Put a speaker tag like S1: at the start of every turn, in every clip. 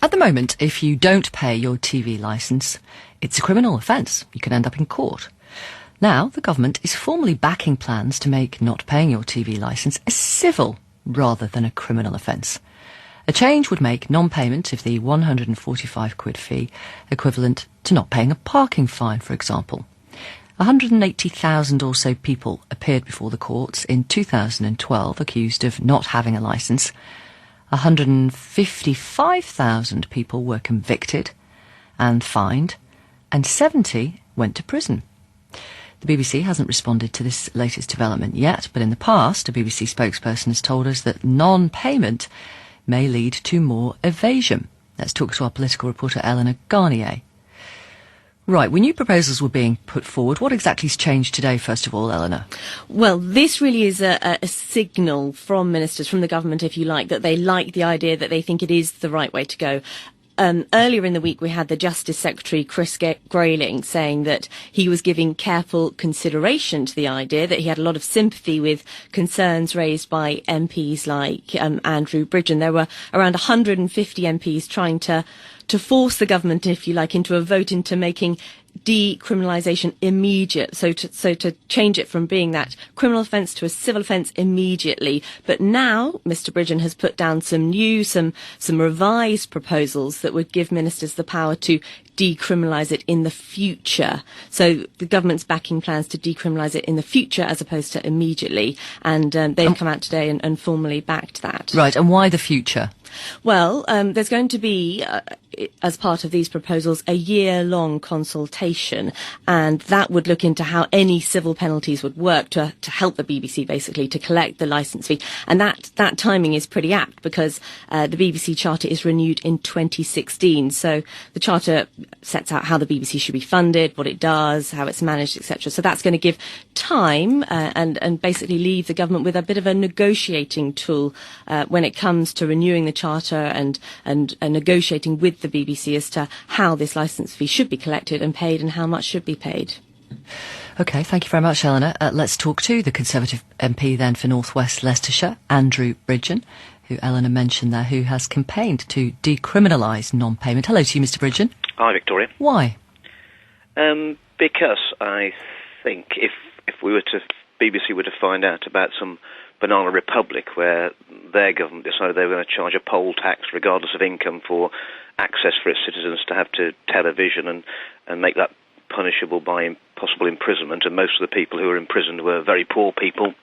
S1: At the moment, if you don't pay your TV licence, it's a criminal offence. You can end up in court. Now, the government is formally backing plans to make not paying your TV licence a civil rather than a criminal offence. A change would make non-payment of the £145 fee equivalent to not paying a parking fine, for example. 180,000 or so people appeared before the courts in 2012 accused of not having a licence. 155,000 people were convicted and fined, and 70 went to prison. The BBC hasn't responded to this latest development yet, but in the past, a BBC spokesperson has told us that non-payment may lead to more evasion. Let's talk to our political reporter Eleanor Garnier. Right, when new proposals were being put forward, what exactly has changed today, first of all, Eleanor?
S2: Well, this really is a signal from ministers, from the government, if you like, that they like the idea, that they think it is the right way to go. Earlier in the week, we had the Justice Secretary, Chris Grayling, saying that he was giving careful consideration to the idea, that he had a lot of sympathy with concerns raised by MPs like Andrew Bridgen. There were around 150 MPs trying to force the government, if you like, into a vote into making decriminalisation immediate, so to change it from being that criminal offence to a civil offence immediately. But now Mr Bridgen has put down some revised proposals that would give ministers the power to decriminalise it in the future. So the government's backing plans to decriminalise it in the future as opposed to immediately, and they've come out today and formally backed that.
S1: Right, and why the future?
S2: Well, there's going to be, as part of these proposals, a year-long consultation, and that would look into how any civil penalties would work to help the BBC, basically, to collect the licence fee. And that timing is pretty apt because the BBC Charter is renewed in 2016. So the Charter sets out how the BBC should be funded, what it does, how it's managed, etc. So that's going to give time and basically leave the government with a bit of a negotiating tool when it comes to renewing the Charter and negotiating with the BBC as to how this licence fee should be collected and paid and how much should be paid.
S1: OK, thank you very much, Eleanor. Let's talk to the Conservative MP then for North West Leicestershire, Andrew Bridgen, who Eleanor mentioned there, who has campaigned to decriminalise non-payment. Hello to you, Mr Bridgen.
S3: Hi, Victoria.
S1: Why?
S3: Because I think if BBC were to find out about some banana republic where their government decided they were going to charge a poll tax regardless of income for access for its citizens to have to television and make that punishable by possible imprisonment, and most of the people who were imprisoned were very poor people,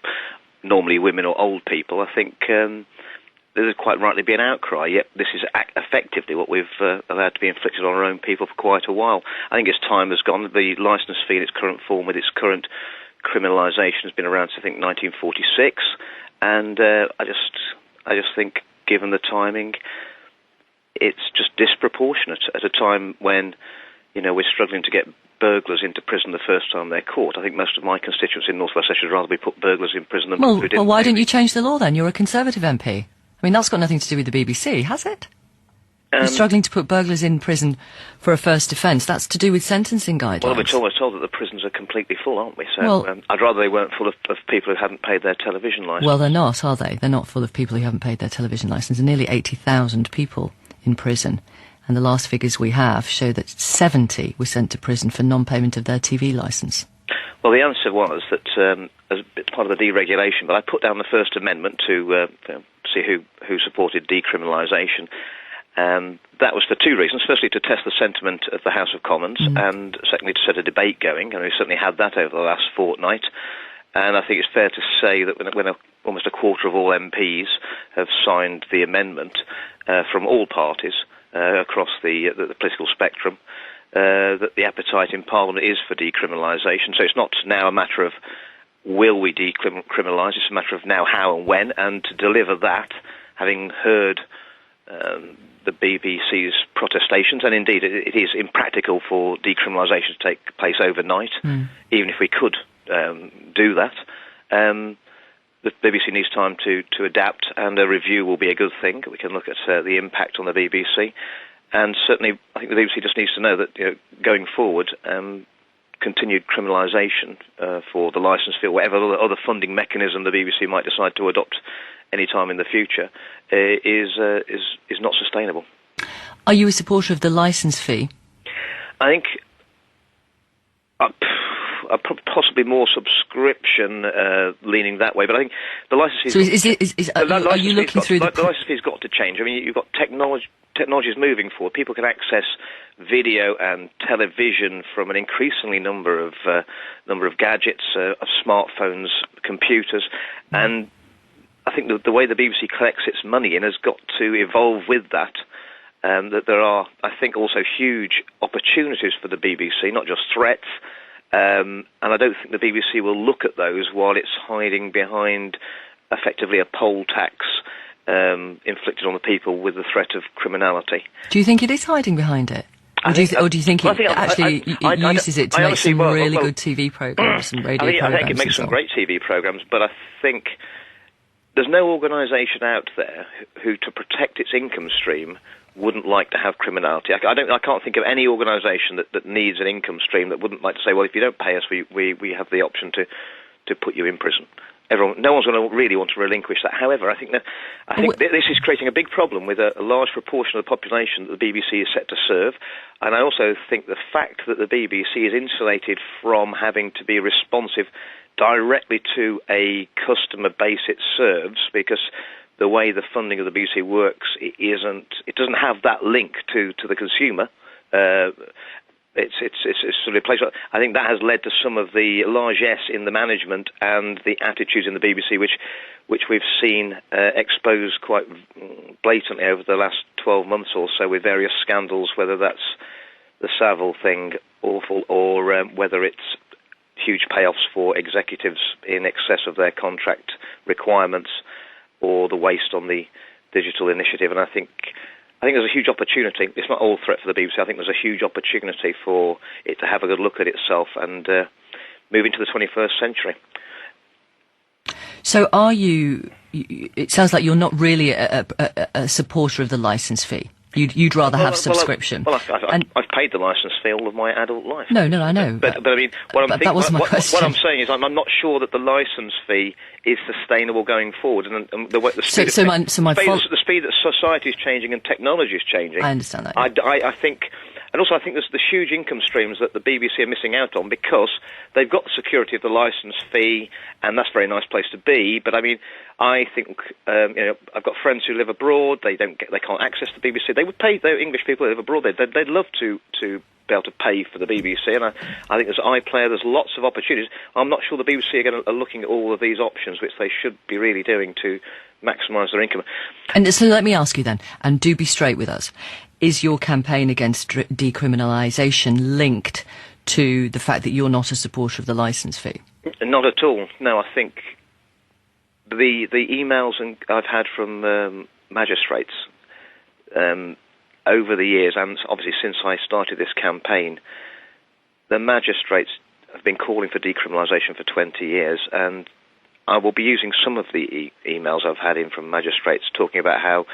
S3: normally women or old people, I think there's quite rightly be an outcry. Yet this is effectively what we've allowed to be inflicted on our own people for quite a while. I think as time has gone, the licence fee in its current form with its current criminalisation has been around, I think, 1946, and I just think, given the timing, it's just disproportionate at a time when, you know, we're struggling to get burglars into prison the first time they're caught. I think most of my constituents in North West should rather be put burglars in prison than who didn't.
S1: Well, why didn't you change the law then? You're a Conservative MP. I mean, that's got nothing to do with the BBC, has it? You're struggling to put burglars in prison for a first offence. That's to do with sentencing guidelines.
S3: Well, we're told that the prisons are completely full, aren't we? So I'd rather they weren't full of people who hadn't paid their television licence.
S1: Well, they're not, are they? They're not full of people who haven't paid their television licence. There are nearly 80,000 people in prison. And the last figures we have show that 70 were sent to prison for non-payment of their TV licence.
S3: Well, the answer was that as part of the deregulation, but I put down the First Amendment to see who supported decriminalisation. That was for two reasons. Firstly, to test the sentiment of the House of Commons, and secondly, to set a debate going. And we certainly had that over the last fortnight. And I think it's fair to say that when almost a quarter of all MPs have signed the amendment from all parties across the political spectrum, that the appetite in Parliament is for decriminalisation. So it's not now a matter of will we decriminalise, it's a matter of now how and when. And to deliver that, having heard the BBC's protestations, and indeed it is impractical for decriminalisation to take place overnight, even if we could do that. The BBC needs time to adapt, and a review will be a good thing. We can look at the impact on the BBC, and certainly I think the BBC just needs to know that, you know, going forward, continued criminalisation for the licence fee, or whatever other funding mechanism the BBC might decide to adopt any time in the future, is not sustainable.
S1: Are you a supporter of the licence fee?
S3: I think possibly more subscription leaning that way, but I think the licence fee...
S1: So are you looking through
S3: the licence fee's got to change. I mean, you've got technology is moving forward. People can access video and television from an increasingly number of gadgets, of smartphones, computers, and I think the way the BBC collects its money in has got to evolve with that. That there are, I think, also huge opportunities for the BBC, not just threats. And I don't think the BBC will look at those while it's hiding behind, effectively, a poll tax inflicted on the people with the threat of criminality.
S1: Do you think it is hiding behind it? Or do you think it actually uses it to make some really good TV programmes and radio programmes?
S3: I think it makes some great TV programmes, but I think there's no organisation out there who, to protect its income stream, wouldn't like to have criminality. I can't think of any organisation that needs an income stream that wouldn't like to say, well, if you don't pay us, we have the option to put you in prison. No one's going to really want to relinquish that. However, I think this is creating a big problem with a large proportion of the population that the BBC is set to serve. And I also think the fact that the BBC is insulated from having to be responsive directly to a customer base it serves, because the way the funding of the BBC works, it doesn't have that link to the consumer. It's sort of a place. I think that has led to some of the largesse in the management and the attitudes in the BBC, which we've seen exposed quite blatantly over the last 12 months or so with various scandals, whether that's the Savile thing, awful, or whether it's huge payoffs for executives in excess of their contract requirements, or the waste on the digital initiative. And I think there's a huge opportunity. It's not all threat for the BBC. I think there's a huge opportunity for it to have a good look at itself and move into the 21st century.
S1: So are you... It sounds like you're not really a supporter of the licence fee. You'd rather have subscription.
S3: I've paid the licence fee all of my adult life.
S1: No, I know.
S3: But I mean,
S1: that was my question.
S3: What I'm saying is, I'm not sure that the licence fee is sustainable going forward, and the speed that society is changing and technology is changing.
S1: I understand that.
S3: Yeah. I think. And also, I think there's the huge income streams that the BBC are missing out on because they've got the security of the licence fee, and that's a very nice place to be. But I mean, I think I've got friends who live abroad. They can't access the BBC. They would pay. They're English people who live abroad. They'd love to be able to pay for the BBC. And I think there's iPlayer. There's lots of opportunities. I'm not sure the BBC are looking at all of these options, which they should be really doing to maximise their income.
S1: And so let me ask you then, and do be straight with us. Is your campaign against decriminalisation linked to the fact that you're not a supporter of the licence fee?
S3: Not at all. No, I think the emails I've had from magistrates over the years, and obviously since I started this campaign, the magistrates have been calling for decriminalisation for 20 years, and I will be using some of the emails I've had in from magistrates talking about how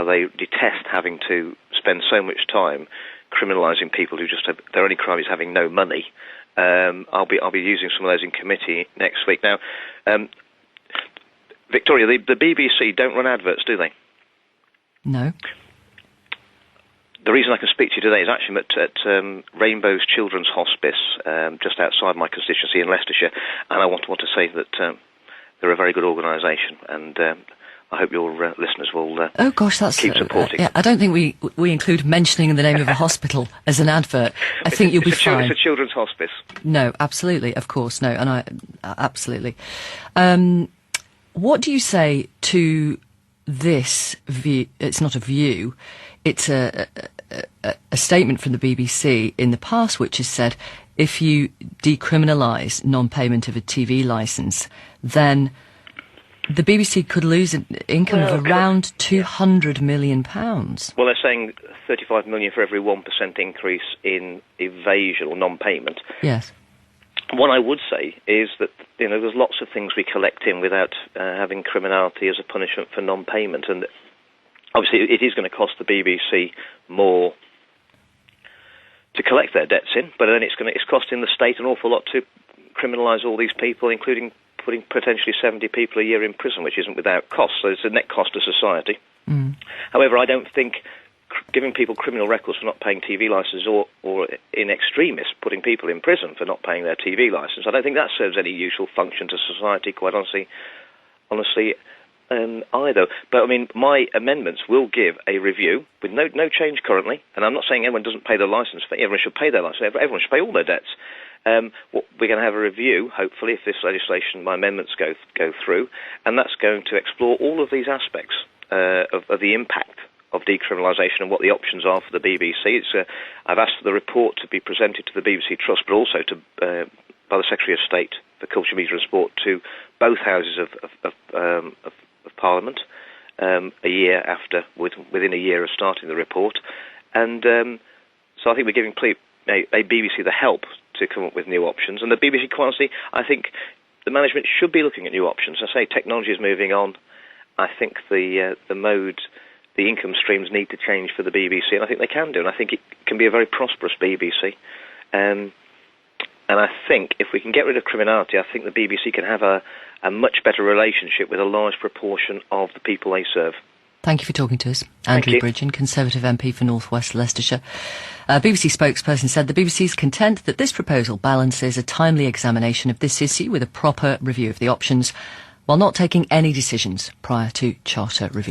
S3: they detest having to spend so much time criminalising people who just have their only crime is having no money. I'll be using some of those in committee next week. Now, Victoria, the BBC don't run adverts, do they?
S1: No.
S3: The reason I can speak to you today is actually at Rainbow's Children's Hospice, just outside my constituency in Leicestershire, and I want to say that they're a very good organisation, and I hope your listeners will keep supporting.
S1: I don't think we include mentioning the name of a hospital as an advert. I think you'll be fine.
S3: It's a children's hospice.
S1: No, absolutely, of course, no, and absolutely. What do you say to this view? It's not a view; it's a statement from the BBC in the past, which has said if you decriminalise non-payment of a TV licence, then the BBC could lose an income of around £200 million. Well,
S3: they're saying 35 million for every 1% increase in evasion or non-payment.
S1: Yes.
S3: What I would say is that there's lots of things we collect in without having criminality as a punishment for non-payment, and obviously it is going to cost the BBC more to collect their debts in, but then it's costing the state an awful lot to criminalise all these people, including putting potentially 70 people a year in prison, which isn't without cost. So it's a net cost to society. However, I don't think giving people criminal records for not paying TV licences, or in extremis, putting people in prison for not paying their TV licence. I don't think that serves any useful function to society, quite honestly either. But I mean, my amendments will give a review with no change currently, and I'm not saying everyone doesn't pay their licence fee. Everyone should pay their licence. Everyone should pay all their debts. We're going to have a review, hopefully, if this legislation, my amendments go through, and that's going to explore all of these aspects of the impact of decriminalisation and what the options are for the BBC. I've asked for the report to be presented to the BBC Trust, but also by the Secretary of State for Culture, Media and Sport to both houses of Parliament within a year of starting the report. And so I think we're giving a BBC the help to come up with new options. And the BBC, quite honestly, I think the management should be looking at new options. I say technology is moving on. I think the income streams need to change for the BBC, and I think they can do, and I think it can be a very prosperous BBC. And I think if we can get rid of criminality, I think the BBC can have a much better relationship with a large proportion of the people they serve.
S1: Thank you for talking to us. Andrew Bridgen, Conservative MP for North West Leicestershire. BBC spokesperson said the BBC is content that this proposal balances a timely examination of this issue with a proper review of the options, while not taking any decisions prior to charter review.